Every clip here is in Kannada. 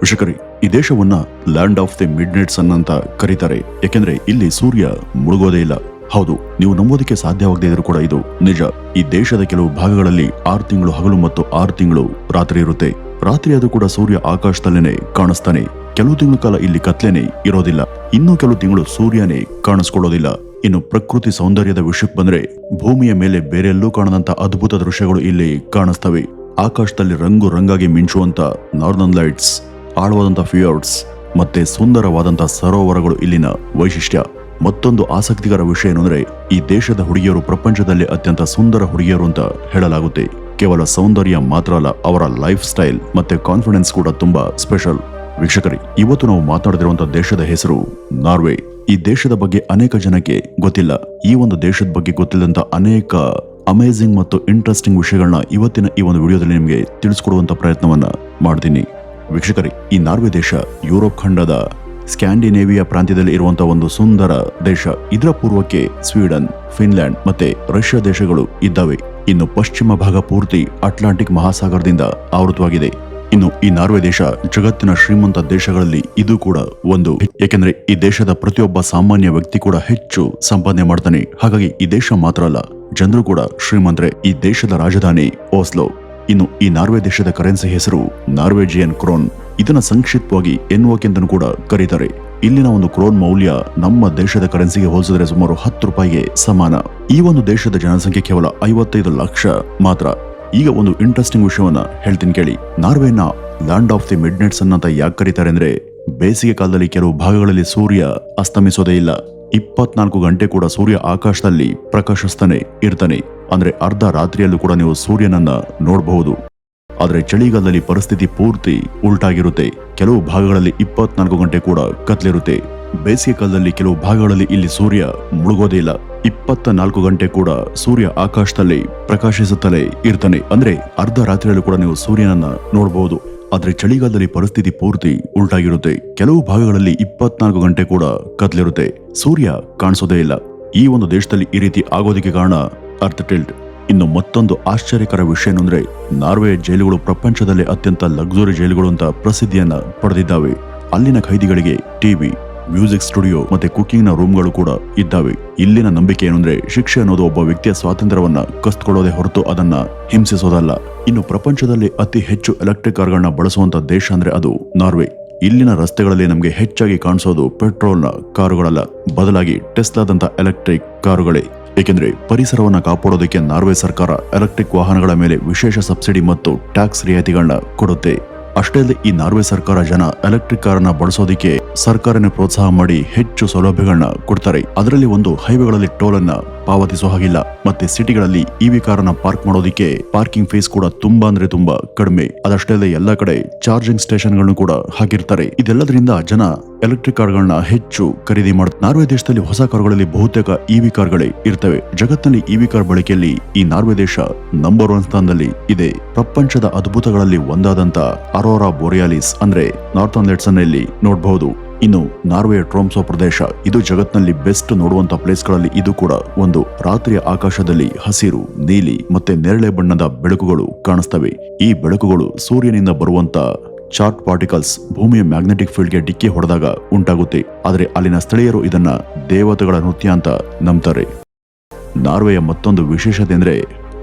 ವೀಕ್ಷಕರೇ, ಈ ದೇಶವನ್ನ land of the midnight sun ಅಂತ ಕರೀತಾರೆ. ಯಾಕೆಂದ್ರೆ ಇಲ್ಲಿ ಸೂರ್ಯ ಮುಳುಗೋದೇ ಇಲ್ಲ. ಹೌದು, ನೀವು ನಂಬೋದಕ್ಕೆ ಸಾಧ್ಯವಾಗದೇ ಇದ್ರೂ ಕೂಡ ಇದು ನಿಜ. ಈ ದೇಶದ ಕೆಲವು ಭಾಗಗಳಲ್ಲಿ 6 ತಿಂಗಳು ಹಗಲು ಮತ್ತು 6 ತಿಂಗಳು ರಾತ್ರಿ ಇರುತ್ತೆ. ರಾತ್ರಿ ಅದು ಕೂಡ ಸೂರ್ಯ ಆಕಾಶದಲ್ಲೇನೆ ಕಾಣಿಸ್ತಾನೆ. ಕೆಲವು ತಿಂಗಳ ಕಾಲ ಇಲ್ಲಿ ಕತ್ಲೇನೆ ಇರೋದಿಲ್ಲ. ಇನ್ನು ಕೆಲವು ತಿಂಗಳು ಸೂರ್ಯನೇ ಕಾಣಿಸ್ಕೊಳ್ಳೋದಿಲ್ಲ. ಇನ್ನು ಪ್ರಕೃತಿ ಸೌಂದರ್ಯದ ವಿಷಯಕ್ಕೆ ಬಂದ್ರೆ, ಭೂಮಿಯ ಮೇಲೆ ಬೇರೆಲ್ಲೂ ಕಾಣದಂತ ಅದ್ಭುತ ದೃಶ್ಯಗಳು ಇಲ್ಲಿ ಕಾಣಿಸ್ತವೆ. ಆಕಾಶದಲ್ಲಿ ರಂಗು ರಂಗಾಗಿ ಮಿಂಚುವಂತ ನಾರ್ದರ್ನ್ ಲೈಟ್ಸ್, ಆಳವಾದಂತ ಫಿಯೋರ್ಡ್ಸ್ ಮತ್ತೆ ಸುಂದರವಾದಂತ ಸರೋವರಗಳು ಇಲ್ಲಿನ ವೈಶಿಷ್ಟ್ಯ. ಮತ್ತೊಂದು ಆಸಕ್ತಿಕರ ವಿಷಯ ಏನಂದ್ರೆ, ಈ ದೇಶದ ಹುಡುಗಿಯರು ಪ್ರಪಂಚದಲ್ಲಿ ಅತ್ಯಂತ ಸುಂದರ ಹುಡುಗಿಯರು ಅಂತ ಹೇಳಲಾಗುತ್ತೆ. ಕೇವಲ ಸೌಂದರ್ಯ ಮಾತ್ರ ಅಲ್ಲ, ಅವರ ಲೈಫ್ ಸ್ಟೈಲ್ ಮತ್ತೆ ಕಾನ್ಫಿಡೆನ್ಸ್ ಕೂಡ ತುಂಬಾ ಸ್ಪೆಷಲ್. ವೀಕ್ಷಕರೇ, ಇವತ್ತು ನಾವು ಮಾತನಾಡ್ತಿರುವಂತಹ ದೇಶದ ಹೆಸರು ನಾರ್ವೆ. ಈ ದೇಶದ ಬಗ್ಗೆ ಅನೇಕ ಜನಕ್ಕೆ ಗೊತ್ತಿಲ್ಲ. ಈ ಒಂದು ದೇಶದ ಬಗ್ಗೆ ಗೊತ್ತಿಲ್ಲದಂತ ಅನೇಕ ಅಮೇಜಿಂಗ್ ಮತ್ತು ಇಂಟ್ರೆಸ್ಟಿಂಗ್ ವಿಷಯಗಳನ್ನ ಇವತ್ತಿನ ಈ ಒಂದು ವಿಡಿಯೋದಲ್ಲಿ ನಿಮಗೆ ತಿಳಿಸ್ಕೊಡುವಂತ ಪ್ರಯತ್ನವನ್ನ ಮಾಡ್ತೀನಿ. ವೀಕ್ಷಕರೇ, ಈ ನಾರ್ವೆ ದೇಶ ಯುರೋಪ್ ಖಂಡದ ಸ್ಕ್ಯಾಂಡಿನೇವಿಯಾ ಪ್ರಾಂತ್ಯದಲ್ಲಿ ಇರುವಂತಹ ಒಂದು ಸುಂದರ ದೇಶ. ಇದರ ಪೂರ್ವಕ್ಕೆ ಸ್ವೀಡನ್, ಫಿನ್ಲ್ಯಾಂಡ್ ಮತ್ತೆ ರಷ್ಯಾ ದೇಶಗಳು ಇದ್ದಾವೆ. ಇನ್ನು ಪಶ್ಚಿಮ ಭಾಗ ಪೂರ್ತಿ ಅಟ್ಲಾಂಟಿಕ್ ಮಹಾಸಾಗರದಿಂದ ಆವೃತವಾಗಿದೆ. ಇನ್ನು ಈ ನಾರ್ವೆ ದೇಶ ಜಗತ್ತಿನ ಶ್ರೀಮಂತ ದೇಶಗಳಲ್ಲಿ ಇದು ಕೂಡ ಒಂದು. ಏಕೆಂದ್ರೆ ಈ ದೇಶದ ಪ್ರತಿಯೊಬ್ಬ ಸಾಮಾನ್ಯ ವ್ಯಕ್ತಿ ಕೂಡ ಹೆಚ್ಚು ಸಂಪಾದನೆ ಮಾಡ್ತಾನೆ. ಹಾಗಾಗಿ ಈ ದೇಶ ಮಾತ್ರ ಅಲ್ಲ, ಜನರು ಕೂಡ ಶ್ರೀಮಂತರೇ. ಈ ದೇಶದ ರಾಜಧಾನಿ ಓಸ್ಲೋ. ಇನ್ನು ಈ ನಾರ್ವೆ ದೇಶದ ಕರೆನ್ಸಿ ಹೆಸರು ನಾರ್ವೇಜಿಯನ್ ಕ್ರೋನ್. ಇದನ್ನ ಸಂಕ್ಷಿಪ್ತವಾಗಿ ಎನ್ಒಕೆ ಅಂತ ಕೂಡ ಕರೀತಾರೆ. ಇಲ್ಲಿನ ಒಂದು ಕ್ರೋನ್ ಮೌಲ್ಯ ನಮ್ಮ ದೇಶದ ಕರೆನ್ಸಿಗೆ ಹೋಲಿಸಿದ್ರೆ ಸುಮಾರು 10 ರೂಪಾಯಿಗೆ ಸಮಾನ. ಈ ಒಂದು ದೇಶದ ಜನಸಂಖ್ಯೆ ಕೇವಲ 55 ಲಕ್ಷ ಮಾತ್ರ. ಈಗ ಒಂದು ಇಂಟ್ರೆಸ್ಟಿಂಗ್ ವಿಷಯವನ್ನ ಹೇಳ್ತೀನಿ ಕೇಳಿ. ನಾರ್ವೆನ land of the midnight sun ಅಂತ ಯಾಕೆ ಕರೀತಾರೆ ಅಂದ್ರೆ, ಬೇಸಿಗೆ ಕಾಲದಲ್ಲಿ ಕೆಲವು ಭಾಗಗಳಲ್ಲಿ ಸೂರ್ಯ ಅಸ್ತಮಿಸೋದೇ ಇಲ್ಲ. 24 ಗಂಟೆ ಕೂಡ ಸೂರ್ಯ ಆಕಾಶದಲ್ಲಿ ಪ್ರಕಾಶಿಸ್ತಾನೆ ಇರ್ತಾನೆ. ಅಂದ್ರೆ ಅರ್ಧ ರಾತ್ರಿಯಲ್ಲೂ ಕೂಡ ನೀವು ಸೂರ್ಯನನ್ನ ನೋಡಬಹುದು. ಆದ್ರೆ ಚಳಿಗಾಲದಲ್ಲಿ ಪರಿಸ್ಥಿತಿ ಪೂರ್ತಿ ಉಲ್ಟಾಗಿರುತ್ತೆ. ಕೆಲವು ಭಾಗಗಳಲ್ಲಿ 24 ಗಂಟೆ ಕೂಡ ಕತ್ಲಿರುತ್ತೆ. ಬೇಸಿಗೆ ಕಾಲದಲ್ಲಿ ಕೆಲವು ಭಾಗಗಳಲ್ಲಿ ಇಲ್ಲಿ ಸೂರ್ಯ ಮುಳುಗೋದೇ ಇಲ್ಲ. 24 ಗಂಟೆ ಕೂಡ ಸೂರ್ಯ ಆಕಾಶದಲ್ಲಿ ಪ್ರಕಾಶಿಸುತ್ತಲೇ ಇರ್ತಾನೆ. ಅಂದ್ರೆ ಅರ್ಧ ರಾತ್ರಿಯಲ್ಲೂ ಕೂಡ ನೀವು ಸೂರ್ಯನನ್ನ ನೋಡಬಹುದು. ಆದ್ರೆ ಚಳಿಗಾಲದಲ್ಲಿ ಪರಿಸ್ಥಿತಿ ಪೂರ್ತಿ ಉಲ್ಟಾಗಿರುತ್ತೆ. ಕೆಲವು ಭಾಗಗಳಲ್ಲಿ 24 ಗಂಟೆ ಕೂಡ ಕತ್ಲಿರುತ್ತೆ, ಸೂರ್ಯ ಕಾಣಿಸೋದೇ ಇಲ್ಲ. ಈ ಒಂದು ದೇಶದಲ್ಲಿ ಈ ರೀತಿ ಆಗೋದಕ್ಕೆ ಕಾರಣ ಅರ್ತ್ ಟಿಲ್ಟ್. ಇನ್ನು ಮತ್ತೊಂದು ಆಶ್ಚರ್ಯಕರ ವಿಷಯ ಏನಂದ್ರೆ, ನಾರ್ವೆ ಜೈಲುಗಳು ಪ್ರಪಂಚದಲ್ಲಿ ಅತ್ಯಂತ ಲಕ್ಸುರಿ ಜೈಲುಗಳು ಅಂತ ಪ್ರಸಿದ್ಧಿಯನ್ನ ಪಡೆದಿದ್ದಾವೆ. ಅಲ್ಲಿನ ಖೈದಿಗಳಿಗೆ ಟಿವಿ, ಮ್ಯೂಸಿಕ್ ಸ್ಟುಡಿಯೋ ಮತ್ತೆ ಕುಕಿಂಗ್ ನ ರೂಮ್ಗಳು ಕೂಡ ಇದ್ದಾವೆ. ಇಲ್ಲಿನ ನಂಬಿಕೆ ಏನಂದ್ರೆ, ಶಿಕ್ಷೆ ಅನ್ನೋದು ಒಬ್ಬ ವ್ಯಕ್ತಿಯ ಸ್ವಾತಂತ್ರ್ಯವನ್ನ ಕಸ್ಕೊಳ್ಳೋದೇ ಹೊರತು ಅದನ್ನ ಹಿಂಸಿಸೋದಲ್ಲ. ಇನ್ನು ಪ್ರಪಂಚದಲ್ಲಿ ಅತಿ ಹೆಚ್ಚು ಎಲೆಕ್ಟ್ರಿಕ್ ಕಾರ್ಗಳನ್ನ ಬಳಸುವಂತ ದೇಶ ಅಂದ್ರೆ ಅದು ನಾರ್ವೆ. ಇಲ್ಲಿನ ರಸ್ತೆಗಳಲ್ಲಿ ನಮಗೆ ಹೆಚ್ಚಾಗಿ ಕಾಣಿಸೋದು ಪೆಟ್ರೋಲ್ನ ಕಾರುಗಳಲ್ಲ, ಬದಲಾಗಿ ಟೆಸ್ಲಾದಂತ ಎಲೆಕ್ಟ್ರಿಕ್ ಕಾರುಗಳೇ. ಏಕೆಂದ್ರೆ ಪರಿಸರವನ್ನ ಕಾಪಾಡೋದಕ್ಕೆ ನಾರ್ವೆ ಸರ್ಕಾರ ಎಲೆಕ್ಟ್ರಿಕ್ ವಾಹನಗಳ ಮೇಲೆ ವಿಶೇಷ ಸಬ್ಸಿಡಿ ಮತ್ತು ಟ್ಯಾಕ್ಸ್ ರಿಯಾಯಿತಿಗಳನ್ನ ಕೊಡುತ್ತೆ. ಅಷ್ಟೇ ಅಲ್ಲದೆ ಈ ನಾರ್ವೆ ಸರ್ಕಾರ ಜನ ಎಲೆಕ್ಟ್ರಿಕ್ ಕಾರನ್ನ ಬಳಸೋದಕ್ಕೆ ಸರ್ಕಾರನೇ ಪ್ರೋತ್ಸಾಹ ಮಾಡಿ ಹೆಚ್ಚು ಸೌಲಭ್ಯಗಳನ್ನ ಕೊಡ್ತಾರೆ. ಅದರಲ್ಲಿ ಒಂದು, ಹೈವೇಗಳಲ್ಲಿ ಟೋಲ್ ಅನ್ನ ಪಾವತಿಸೋ ಹಾಗಿಲ್ಲ. ಮತ್ತೆ ಸಿಟಿಗಳಲ್ಲಿ ಇವಿ ಕಾರನ್ನ ಪಾರ್ಕ್ ಮಾಡೋದಕ್ಕೆ ಪಾರ್ಕಿಂಗ್ ಫೀಸ್ ಕೂಡ ತುಂಬಾ ಅಂದ್ರೆ ತುಂಬಾ ಕಡಿಮೆ. ಅದಷ್ಟೇ ಅಲ್ಲದೆ ಎಲ್ಲಾ ಕಡೆ ಚಾರ್ಜಿಂಗ್ ಸ್ಟೇಷನ್ ಗಳನ್ನು ಕೂಡ ಹಾಕಿರ್ತಾರೆ. ಇದೆಲ್ಲದರಿಂದ ಜನ ಎಲೆಕ್ಟ್ರಿಕ್ ಕಾರ್ಗಳನ್ನ ಹೆಚ್ಚು ಖರೀದಿ ಮಾಡ್ತಾರೆ. ನಾರ್ವೆ ದೇಶದಲ್ಲಿ ಹೊಸ ಕಾರುಗಳಲ್ಲಿ ಬಹುತೇಕ ಇವಿ ಕಾರ್ಗಳೇ ಇರ್ತವೆ. ಜಗತ್ತಿನಲ್ಲಿ ಇವಿ ಕಾರ್ ಬಳಕೆಯಲ್ಲಿ ಈ ನಾರ್ವೆ ದೇಶ ನಂಬರ್ 1 ಸ್ಥಾನದಲ್ಲಿ ಇದೆ. ಪ್ರಪಂಚದ ಅದ್ಭುತಗಳಲ್ಲಿ ಒಂದಾದಂತ ಅರೋರಾ ಬೋರಿಯಾಲಿಸ್ ಅಂದ್ರೆ ನಾರ್ಥನ್ ಲೈಟ್ಸ್ ಅನ್ನ ಇಲ್ಲಿ ನೋಡಬಹುದು. ಇನ್ನು ನಾರ್ವೆಯ ಟ್ರೋಮ್ಸೋ ಪ್ರದೇಶ, ಇದು ಜಗತ್ತಿನಲ್ಲಿ ಬೆಸ್ಟ್ ನೋಡುವಂತ ಪ್ಲೇಸ್ಗಳಲ್ಲಿ ಇದು ಕೂಡ ಒಂದು. ರಾತ್ರಿಯ ಆಕಾಶದಲ್ಲಿ ಹಸಿರು, ನೀಲಿ ಮತ್ತೆ ನೇರಳೆ ಬಣ್ಣದ ಬೆಳಕುಗಳು ಕಾಣಿಸ್ತವೆ. ಈ ಬೆಳಕುಗಳು ಸೂರ್ಯನಿಂದ ಬರುವಂತ ಚಾರ್ಟ್ ಪಾರ್ಟಿಕಲ್ಸ್ ಭೂಮಿಯ ಮ್ಯಾಗ್ನೆಟಿಕ್ ಫೀಲ್ಡ್ಗೆ ಡಿಕ್ಕಿ ಹೊಡೆದಾಗ ಉಂಟಾಗುತ್ತೆ. ಆದ್ರೆ ಅಲ್ಲಿನ ಸ್ಥಳೀಯರು ಇದನ್ನ ದೇವತೆಗಳ ನೃತ್ಯ ಅಂತ ನಂಬ್ತಾರೆ. ನಾರ್ವೆಯ ಮತ್ತೊಂದು ವಿಶೇಷತೆ ಅಂದ್ರೆ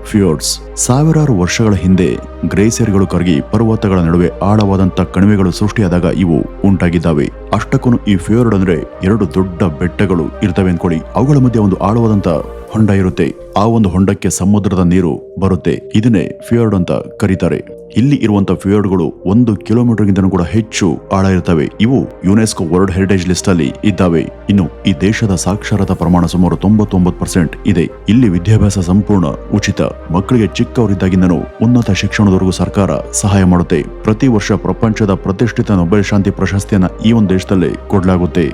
ಫಿಯೋರ್ಡ್ಸ್. ಸಾವಿರಾರು ವರ್ಷಗಳ ಹಿಂದೆ ಗ್ಲೇಸಿಯರ್ಗಳು ಕರಗಿ ಪರ್ವತಗಳ ನಡುವೆ ಆಳವಾದಂತ ಕಣಿವೆಗಳು ಸೃಷ್ಟಿಯಾದಾಗ ಇವು ಉಂಟಾಗಿದ್ದಾವೆ. ಅಷ್ಟಕ್ಕೂ ಈ ಫಿಯೋರ್ಡ್ ಅಂದ್ರೆ 2 ದೊಡ್ಡ ಬೆಟ್ಟಗಳು ಇರ್ತವೆ ಅನ್ಕೊಳ್ಳಿ. ಅವುಗಳ ಮಧ್ಯೆ ಒಂದು ಆಳವಾದಂತ ಹೊಂಡ ಇರುತ್ತೆ. ಆ ಒಂದು ಹೊಂಡಕ್ಕೆ ಸಮುದ್ರದ ನೀರು ಬರುತ್ತೆ. ಇದನ್ನೇ ಫಿಯೋರ್ಡ್ ಅಂತ ಕರೀತಾರೆ. ಇಲ್ಲಿ ಇರುವಂತ ಫಿಯೋರ್ಡ್ಗಳು 1 ಕಿಲೋಮೀಟರ್ ಗಿಂತ ಕೂಡ ಹೆಚ್ಚು ಆಳ ಇರ್ತವೆ. ಇವು ಯುನೆಸ್ಕೋ ವರ್ಲ್ಡ್ ಹೆರಿಟೇಜ್ ಲಿಸ್ಟ್ ಅಲ್ಲಿ ಇದ್ದಾವೆ. ಇನ್ನು ಈ ದೇಶದ ಸಾಕ್ಷರತಾ ಪ್ರಮಾಣ ಸುಮಾರು 99% ಇದೆ. ಇಲ್ಲಿ ವಿದ್ಯಾಭ್ಯಾಸ ಸಂಪೂರ್ಣ ಉಚಿತ. ಮಕ್ಕಳಿಗೆ ಚಿಕ್ಕವರಿದ್ದಾಗಿಂದನೂ ಉನ್ನತ ಶಿಕ್ಷಣದವರೆಗೂ ಸರ್ಕಾರ ಸಹಾಯ ಮಾಡುತ್ತೆ. ಪ್ರತಿ ವರ್ಷ ಪ್ರಪಂಚದ ಪ್ರತಿಷ್ಠಿತ ನೊಬೆಲ್ ಶಾಂತಿ ಪ್ರಶಸ್ತಿಯನ್ನ ಈ ಒಂದು ದೇಶದಲ್ಲೇ ಕೊಡಲಾಗುತ್ತೆ.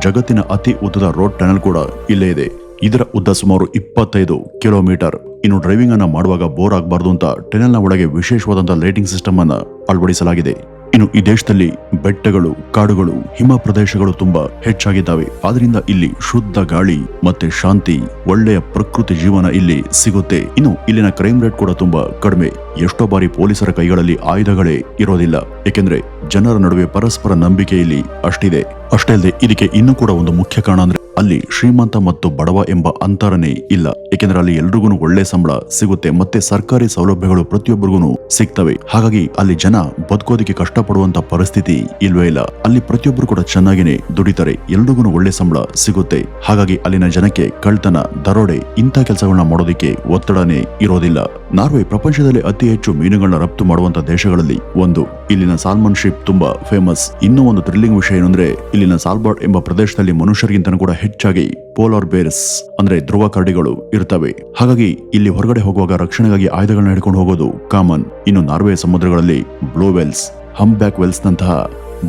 ಜಗತ್ತಿನ ಅತಿ ಉದ್ದದ ರೋಡ್ ಟನಲ್ ಕೂಡ ಇಲ್ಲೇ ಇದೆ. ಇದರ ಉದ್ದ ಸುಮಾರು 25 ಕಿಲೋಮೀಟರ್. ಇನ್ನು ಡ್ರೈವಿಂಗ್ ಅನ್ನ ಮಾಡುವಾಗ ಬೋರ್ ಆಗಬಾರ್ದು ಅಂತ ಟನೆಲ್ ನ ಒಳಗೆ ವಿಶೇಷವಾದಂತಹ ಲೈಟಿಂಗ್ ಸಿಸ್ಟಮ್ ಅನ್ನ ಅಳವಡಿಸಲಾಗಿದೆ. ಇನ್ನು ಈ ದೇಶದಲ್ಲಿ ಬೆಟ್ಟಗಳು, ಕಾಡುಗಳು, ಹಿಮ ಪ್ರದೇಶಗಳು ತುಂಬಾ ಹೆಚ್ಚಾಗಿದ್ದಾವೆ. ಆದ್ರಿಂದ ಇಲ್ಲಿ ಶುದ್ಧ ಗಾಳಿ ಮತ್ತೆ ಶಾಂತಿ, ಒಳ್ಳೆಯ ಪ್ರಕೃತಿ ಜೀವನ ಇಲ್ಲಿ ಸಿಗುತ್ತೆ. ಇನ್ನು ಇಲ್ಲಿನ ಕ್ರೈಮ್ ರೇಟ್ ಕೂಡ ತುಂಬಾ ಕಡಿಮೆ. ಎಷ್ಟೋ ಬಾರಿ ಪೊಲೀಸರ ಕೈಗಳಲ್ಲಿ ಆಯುಧಗಳೇ ಇರೋದಿಲ್ಲ, ಏಕೆಂದ್ರೆ ಜನರ ನಡುವೆ ಪರಸ್ಪರ ನಂಬಿಕೆ ಇಲ್ಲಿ ಅಷ್ಟಿದೆ. ಅಷ್ಟೇ ಅಲ್ಲದೆ ಇದಕ್ಕೆ ಇನ್ನೂ ಕೂಡ ಒಂದು ಮುಖ್ಯ ಕಾರಣ ಅಂದ್ರೆ ಅಲ್ಲಿ ಶ್ರೀಮಂತ ಮತ್ತು ಬಡವ ಎಂಬ ಅಂತರನೇ ಇಲ್ಲ, ಏಕೆಂದ್ರೆ ಅಲ್ಲಿ ಎಲ್ರಿಗೂ ಒಳ್ಳೆ ಸಂಬಳ ಸಿಗುತ್ತೆ ಮತ್ತೆ ಸರ್ಕಾರಿ ಸೌಲಭ್ಯಗಳು ಪ್ರತಿಯೊಬ್ಬರಿಗೂ ಸಿಗ್ತವೆ. ಹಾಗಾಗಿ ಅಲ್ಲಿ ಜನ ಬದುಕೋದಕ್ಕೆ ಕಷ್ಟಪಡುವಂತ ಪರಿಸ್ಥಿತಿ ಇಲ್ವೇ ಇಲ್ಲ. ಅಲ್ಲಿ ಪ್ರತಿಯೊಬ್ಬರು ಕೂಡ ಚೆನ್ನಾಗಿನೇ ದುಡಿತಾರೆ, ಎಲ್ರಿಗೂ ಒಳ್ಳೆ ಸಂಬಳ ಸಿಗುತ್ತೆ. ಹಾಗಾಗಿ ಅಲ್ಲಿನ ಜನಕ್ಕೆ ಕಳ್ತನ, ದರೋಡೆ ಇಂಥ ಕೆಲಸಗಳನ್ನ ಮಾಡೋದಕ್ಕೆ ಒತ್ತಡನೇ ಇರೋದಿಲ್ಲ. ನಾರ್ವೆ ಪ್ರಪಂಚದಲ್ಲಿ ಅತಿ ಹೆಚ್ಚು ಮೀನುಗಳನ್ನ ರಫ್ತು ಮಾಡುವಂತ ದೇಶಗಳಲ್ಲಿ ಒಂದು. ಇಲ್ಲಿನ ಸಾಲ್ಮನ್ ಶಿಪ್ ತುಂಬಾ ಫೇಮಸ್. ಇನ್ನೂ ಒಂದು ಥ್ರಿಲ್ಲಿಂಗ್ ವಿಷಯ ಏನಂದ್ರೆ ಇಲ್ಲಿನ ಸಾಲ್ಬಾರ್ಡ್ ಎಂಬ ಪ್ರದೇಶದಲ್ಲಿ ಮನುಷ್ಯರಿಗಿಂತ ಕೂಡ ಹೆಚ್ಚಾಗಿ ಪೋಲಾರ್ ಬೇರ್ಸ್ ಅಂದ್ರೆ ಧ್ರುವ ಕರಡಿಗಳು ಇರ್ತವೆ. ಹಾಗಾಗಿ ಇಲ್ಲಿ ಹೊರಗಡೆ ಹೋಗುವಾಗ ರಕ್ಷಣೆಗಾಗಿ ಆಯುಧಗಳನ್ನ ಹಿಡ್ಕೊಂಡು ಹೋಗೋದು ಕಾಮನ್. ಇನ್ನು ನಾರ್ವೆ ಸಮುದ್ರಗಳಲ್ಲಿ blue whales, humpback whales ನಂತಹ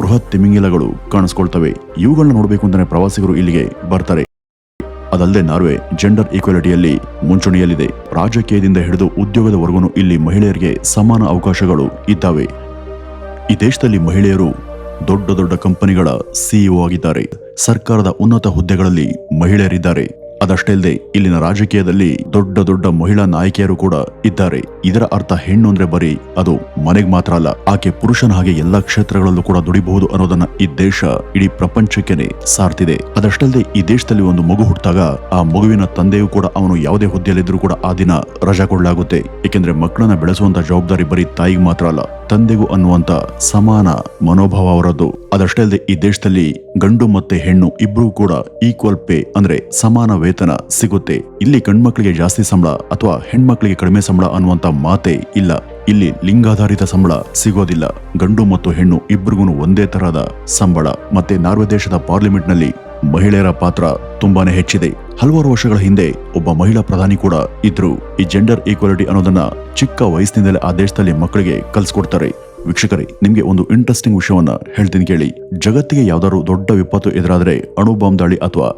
ಬೃಹತ್ ತಿಮಿಂಗಿಲಗಳು ಕಾಣಿಸ್ಕೊಳ್ತವೆ. ಇವುಗಳನ್ನ ನೋಡಬೇಕು ಅಂತಾನೆ ಪ್ರವಾಸಿಗರು ಇಲ್ಲಿಗೆ ಬರ್ತಾರೆ. ಅದಲ್ಲದೆ ನಾರ್ವೆ ಜೆಂಡರ್ ಈಕ್ವಾಲಿಟಿಯಲ್ಲಿ ಮುಂಚೂಣಿಯಲ್ಲಿದೆ. ರಾಜಕೀಯದಿಂದ ಹಿಡಿದು ಉದ್ಯೋಗದವರೆಗೂ ಇಲ್ಲಿ ಮಹಿಳೆಯರಿಗೆ ಸಮಾನ ಅವಕಾಶಗಳು ಇದ್ದಾವೆ. ಈ ದೇಶದಲ್ಲಿ ಮಹಿಳೆಯರು ದೊಡ್ಡ ದೊಡ್ಡ ಕಂಪನಿಗಳ ಸಿಇಒ ಆಗಿದ್ದಾರೆ. ಸರ್ಕಾರದ ಉನ್ನತ ಹುದ್ದೆಗಳಲ್ಲಿ ಮಹಿಳೆಯರಿದ್ದಾರೆ. ಅದಷ್ಟೇ ಅಲ್ಲದೆ ಇಲ್ಲಿನ ರಾಜಕೀಯದಲ್ಲಿ ದೊಡ್ಡ ದೊಡ್ಡ ಮಹಿಳಾ ನಾಯಕಿಯರು ಕೂಡ ಇದ್ದಾರೆ. ಇದರ ಅರ್ಥ ಹೆಣ್ಣು ಅಂದ್ರೆ ಬರೀ ಅದು ಮನೆಗೆ ಮಾತ್ರ ಅಲ್ಲ, ಆಕೆ ಪುರುಷನ ಹಾಗೆ ಎಲ್ಲಾ ಕ್ಷೇತ್ರಗಳಲ್ಲೂ ಕೂಡ ದುಡಿಬಹುದು ಅನ್ನೋದನ್ನ ಈ ದೇಶ ಇಡೀ ಪ್ರಪಂಚಕ್ಕೆ ಸಾರ್ತಿದೆ. ಅದಷ್ಟಲ್ಲದೆ ಈ ದೇಶದಲ್ಲಿ ಒಂದು ಮಗು ಹುಟ್ಟಿದಾಗ ಆ ಮಗುವಿನ ತಂದೆಯೂ ಕೂಡ ಅವನು ಯಾವುದೇ ಹುದ್ದೆಯಲ್ಲಿದ್ರೂ ಕೂಡ ಆ ದಿನ ರಜಾ ಕೊಡಲಾಗುತ್ತೆ. ಏಕೆಂದ್ರೆ ಮಕ್ಕಳನ್ನ ಬೆಳೆಸುವಂತ ಜವಾಬ್ದಾರಿ ಬರೀ ತಾಯಿಗೆ ಮಾತ್ರ ಅಲ್ಲ, ತಂದೆಗೂ ಅನ್ನುವಂತ ಸಮಾನ ಮನೋಭಾವ ಅವರದ್ದು. ಅದಷ್ಟೇ ಅಲ್ಲದೆ ಈ ದೇಶದಲ್ಲಿ ಗಂಡು ಮತ್ತೆ ಹೆಣ್ಣು ಇಬ್ರು ಕೂಡ ಈಕ್ವಲ್ ಪೇ ಅಂದ್ರೆ ಸಮಾನ ವೇತನ ಸಿಗುತ್ತೆ. ಇಲ್ಲಿ ಗಂಡ್ಮಕ್ಳಿಗೆ ಜಾಸ್ತಿ ಸಂಬಳ ಅಥವಾ ಹೆಣ್ಮಕ್ಳಿಗೆ ಕಡಿಮೆ ಸಂಬಳ ಅನ್ನುವಂತ ಮಾತೇ ಇಲ್ಲ. ಇಲ್ಲಿ ಲಿಂಗಾಧಾರಿತ ಸಂಬಳ ಸಿಗೋದಿಲ್ಲ. ಗಂಡು ಮತ್ತು ಹೆಣ್ಣು ಇಬ್ರಿಗೂ ಒಂದೇ ತರಹದ ಸಂಬಳ. ಮತ್ತೆ ನಾರ್ವೆ ದೇಶದ ಪಾರ್ಲಿಮೆಂಟ್ ನಲ್ಲಿ ಮಹಿಳೆಯರ ಪಾತ್ರ ತುಂಬಾನೇ ಹೆಚ್ಚಿದೆ. ಹಲವಾರು ವರ್ಷಗಳ ಹಿಂದೆ ಒಬ್ಬ ಮಹಿಳಾ ಪ್ರಧಾನಿ ಕೂಡ ಇದ್ರು. ಈ ಜೆಂಡರ್ ಈಕ್ವಾಲಿಟಿ ಅನ್ನೋದನ್ನ ಚಿಕ್ಕ ವಯಸ್ಸಿನಿಂದಲೇ ಆ ದೇಶದಲ್ಲಿ ಮಕ್ಕಳಿಗೆ ಕಲಿಸ್ಕೊಡ್ತಾರೆ. ವೀಕ್ಷಕರೇ, ನಿಮ್ಗೆ ಒಂದು ಇಂಟ್ರೆಸ್ಟಿಂಗ್ ವಿಷಯವನ್ನ ಹೇಳ್ತೀನಿ ಕೇಳಿ. ಜಗತ್ತಿಗೆ ಯಾವ್ದಾದ್ರು ದೊಡ್ಡ ವಿಪತ್ತು ಎದುರಾದ್ರೆ, ಅಣು ಬಾಂಬ್ ದಾಳಿ ಅಥವಾ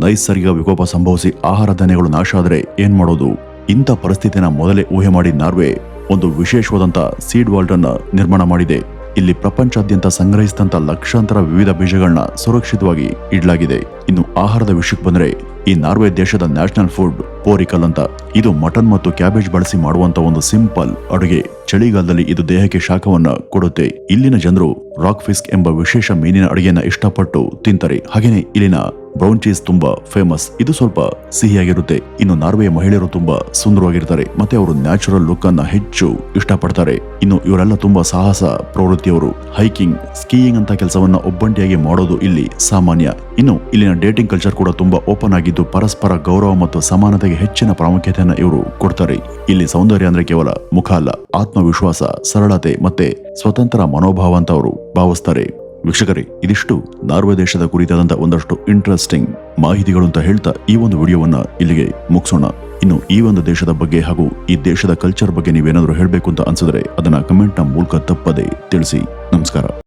ನೈಸರ್ಗಿಕ ವಿಕೋಪ ಸಂಭವಿಸಿ ಆಹಾರ ಧಾನ್ಯಗಳು ನಾಶ ಆದ್ರೆ ಏನ್ ಮಾಡೋದು? ಇಂಥ ಪರಿಸ್ಥಿತಿನ ಮೊದಲೇ ಊಹೆ ಮಾಡಿ ನಾರ್ವೆ ಒಂದು ವಿಶೇಷವಾದಂತ ಸೀಡ್ ವಾಲ್ಟ್ ಅನ್ನ ನಿರ್ಮಾಣ ಮಾಡಿದೆ. ಇಲ್ಲಿ ಪ್ರಪಂಚಾದ್ಯಂತ ಸಂಗ್ರಹಿಸಿದಂತ ಲಕ್ಷಾಂತರ ವಿವಿಧ ಬೀಜಗಳನ್ನ ಸುರಕ್ಷಿತವಾಗಿ ಇಡಲಾಗಿದೆ. ಇನ್ನು ಆಹಾರದ ವಿಷಯಕ್ಕೆ ಬಂದ್ರೆ ಈ ನಾರ್ವೆ ದೇಶದ ನ್ಯಾಷನಲ್ ಫುಡ್ ಪೋರಿಕಲ್ ಅಂತ. ಇದು ಮಟನ್ ಮತ್ತು ಕ್ಯಾಬೇಜ್ ಬಳಸಿ ಮಾಡುವಂತ ಒಂದು ಸಿಂಪಲ್ ಅಡುಗೆ. ಚಳಿಗಾಲದಲ್ಲಿ ಇದು ದೇಹಕ್ಕೆ ಶಾಖವನ್ನ ಕೊಡುತ್ತೆ. ಇಲ್ಲಿನ ಜನರು ರಾಕ್ ಫಿಸ್ಕ್ ಎಂಬ ವಿಶೇಷ ಮೀನಿನ ಅಡುಗೆಯನ್ನ ಇಷ್ಟಪಟ್ಟು ತಿಂತಾರೆ. ಹಾಗೇನೆ ಇಲ್ಲಿನ ಬ್ರೌನ್ ಚೀಸ್ ತುಂಬಾ ಫೇಮಸ್. ಇದು ಸ್ವಲ್ಪ ಸಿಹಿಯಾಗಿರುತ್ತೆ. ಇನ್ನು ನಾರ್ವೆಯ ಮಹಿಳೆಯರು ತುಂಬಾ ಸುಂದರವಾಗಿರ್ತಾರೆ ಮತ್ತೆ ಅವರು ನ್ಯಾಚುರಲ್ ಲುಕ್ ಅನ್ನ ಹೆಚ್ಚು ಇಷ್ಟಪಡ್ತಾರೆ. ಇನ್ನು ಇವರೆಲ್ಲ ತುಂಬಾ ಸಾಹಸ ಪ್ರವೃತ್ತಿಯವರು. ಹೈಕಿಂಗ್, ಸ್ಕೀಯಿಂಗ್ ಅಂತ ಕೆಲಸವನ್ನ ಒಬ್ಬಂಟಿಯಾಗಿ ಮಾಡೋದು ಇಲ್ಲಿ ಸಾಮಾನ್ಯ. ಇನ್ನು ಇಲ್ಲಿನ ಡೇಟಿಂಗ್ ಕಲ್ಚರ್ ಕೂಡ ತುಂಬಾ ಓಪನ್ ಆಗಿದ್ದು ಪರಸ್ಪರ ಗೌರವ ಮತ್ತು ಸಮಾನತೆಗೆ ಹೆಚ್ಚಿನ ಪ್ರಾಮುಖ್ಯತೆಯನ್ನು ಇವರು ಕೊಡ್ತಾರೆ. ಇಲ್ಲಿ ಸೌಂದರ್ಯ ಅಂದ್ರೆ ಕೇವಲ ಮುಖ ಅಲ್ಲ, ಆತ್ಮವಿಶ್ವಾಸ, ಸರಳತೆ ಮತ್ತೆ ಸ್ವತಂತ್ರ ಮನೋಭಾವ ಅಂತ ಅವರು ಭಾವಿಸ್ತಾರೆ. ವೀಕ್ಷಕರೇ, ಇದಿಷ್ಟು ನಾರ್ವೆ ದೇಶದ ಕುರಿತಾದಂತ ಒಂದಷ್ಟು ಇಂಟ್ರೆಸ್ಟಿಂಗ್ ಮಾಹಿತಿಗಳು ಅಂತ ಹೇಳ್ತಾ ಈ ಒಂದು ವಿಡಿಯೋವನ್ನ ಇಲ್ಲಿಗೆ ಮುಗಿಸೋಣ. ಇನ್ನು ಈ ಒಂದು ದೇಶದ ಬಗ್ಗೆ ಹಾಗೂ ಈ ದೇಶದ ಕಲ್ಚರ್ ಬಗ್ಗೆ ನೀವೇನಾದ್ರೂ ಹೇಳಬೇಕು ಅಂತ ಅನ್ಸಿದ್ರೆ ಅದನ್ನ ಕಮೆಂಟ್ ನ ಮೂಲಕ ತಪ್ಪದೆ ತಿಳಿಸಿ. ನಮಸ್ಕಾರ.